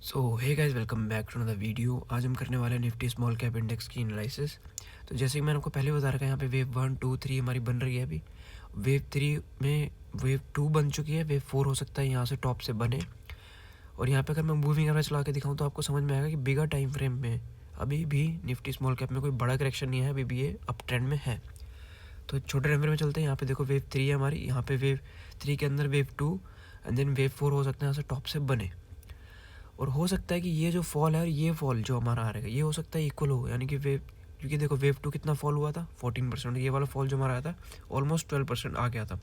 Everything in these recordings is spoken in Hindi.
So hey guys, welcome back to another video. आज हम करने वाले हैं निफ्टी स्मॉल कैप इंडेक्स की एनालिसिस। तो जैसे कि मैंने आपको पहले बता रखा है, यहाँ पे वेव 1 2 3 हमारी बन रही है। अभी वेव 3 में वेव 2 बन चुकी है, वेव 4 हो सकता है यहाँ से टॉप से बने। और यहाँ पे अगर मैं मूविंग एवरेज चला के दिखाऊँ तो आपको समझ में आएगा कि बिगर टाइम फ्रेम में अभी भी निफ्टी स्मॉल कैप में कोई बड़ा करेक्शन नहीं है, अभी भी ये अप ट्रेंड में है। तो छोटे टाइम फ्रेम में चलते हैं। यहाँ पे देखो वेव 3 है हमारी, यहाँ पे वेव 3 के अंदर वेव 2 एंड देन वेव 4 हो सकता है यहाँ से टॉप से बने। और हो सकता है कि ये जो फॉल है और ये फॉल जो हमारा आ रहेगा ये हो सकता है इक्वल हो, यानी कि वेव, क्योंकि देखो वेव 2 कितना फॉल हुआ था 14%, ये वाला फॉल जो हमारा आया था ऑलमोस्ट 12% आ गया था।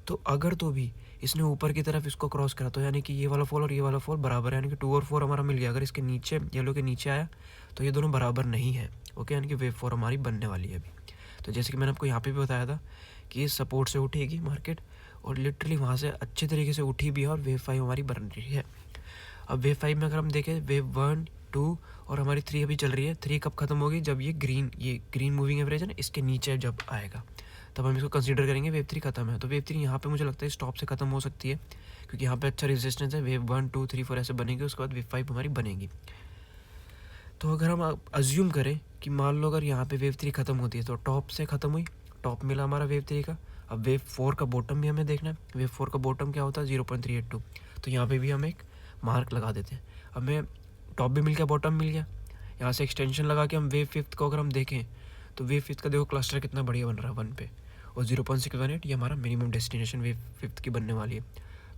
तो अगर तो भी इसने ऊपर की तरफ इसको क्रॉस करा तो यानी कि ये वाला फॉल और ये वाला फॉल बराबर है, यानी कि 2 और 4 हमारा मिल गया। अगर इसके नीचे येलो के नीचे आया तो ये दोनों बराबर नहीं है, ओके, यानी कि वेव 4 हमारी बनने वाली है अभी। तो जैसे कि मैंने आपको यहाँ पे भी बताया था कि ये सपोर्ट से उठेगी मार्केट, और लिटरली वहाँ से अच्छे तरीके से उठी भी है और वेव 5 हमारी बन रही है। अब वेव 5 में अगर हम देखें, वेव 1 2 और हमारी 3 अभी चल रही है। 3 कब खत्म होगी? जब ये ग्रीन मूविंग एवरेज है ना, इसके नीचे जब आएगा तब हम इसको कंसीडर करेंगे वेव 3 खत्म है। तो वेव 3 यहाँ पे मुझे लगता है स्टॉप से खत्म हो सकती है, क्योंकि यहाँ पे अच्छा रेजिस्टेंस है। वेव 1 2 3 4 ऐसे बनेगी, उसके बाद वेव 5 हमारी बनेगी। तो अगर हम अज्यूम करें कि मान लो अगर यहाँ पे वेव 3 खत्म होती है तो टॉप से खत्म हुई, टॉप मिला हमारा वेव 3 का। अब वेव 4 का बॉटम भी हमें देखना है। वेव 4 का बॉटम क्या होता है? 0.382। तो यहाँ पे भी हम एक मार्क लगा देते हैं। हमें टॉप भी मिल गया, बॉटम मिल गया, यहाँ से एक्सटेंशन लगा के हम वेव 5 को अगर हम देखें तो वेव 5 का देखो क्लस्टर कितना बढ़िया बन रहा है 1 पे, और 0.618 ये हमारा मिनिमम डेस्टिनेशन वेव 5 की बनने वाली है।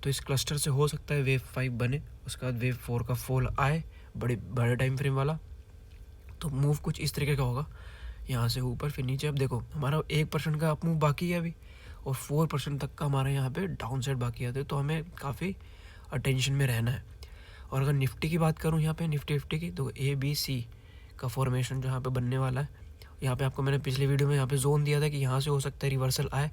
तो इस क्लस्टर से हो सकता है वेव 5 बने, उसके बाद वेव 4 का फॉल आए बड़े टाइम फ्रेम वाला। तो मूव कुछ इस तरीके का होगा, यहाँ से ऊपर फिर नीचे। अब देखो हमारा 1% का अप मूव बाकी है अभी, और 4% तक का हमारा यहाँ पे डाउन साइड बाकी है। तो हमें काफ़ी अटेंशन में रहना है। और अगर निफ्टी की बात करूँ यहाँ पे निफ्टी की, तो ABC का फॉर्मेशन जो यहाँ पे बनने वाला है। यहाँ पे आपको मैंने पिछले वीडियो में यहाँ पे जोन दिया था कि यहाँ से हो सकता है रिवर्सल आए,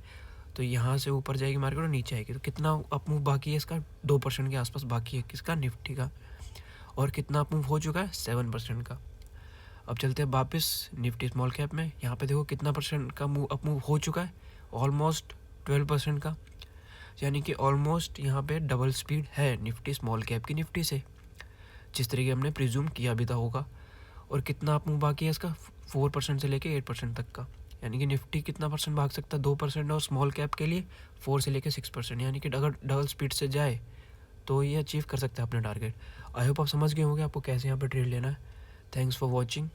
तो यहाँ से ऊपर जाएगी मार्केट और नीचे आएगी। तो कितना अप मूव बाकी है इसका? 2% के आसपास बाकी है। किसका? निफ्टी का। और कितना अप मूव हो चुका है? 7% का। अब चलते हैं वापस निफ्टी स्मॉल कैप में। यहाँ पे देखो कितना परसेंट का अप मूव हो चुका है? ऑलमोस्ट 12% का, यानी कि ऑलमोस्ट यहाँ पे डबल स्पीड है निफ्टी स्मॉल कैप की निफ्टी से, जिस तरीके हमने प्रिज्यूम किया भी था होगा। और कितना अप मूव बाकी है इसका? 4% से लेके 8% तक का, यानी कि निफ्टी कितना परसेंट भाग सकता है? 2%। और स्मॉल कैप के लिए 4 से लेके 6%, यानी कि अगर डबल स्पीड से जाए तो ये अचीव कर सकते हैं अपने टारगेट। आई होप आप समझ गए होंगे आपको कैसे यहाँ पर ट्रेड लेना है। Thanks for watching.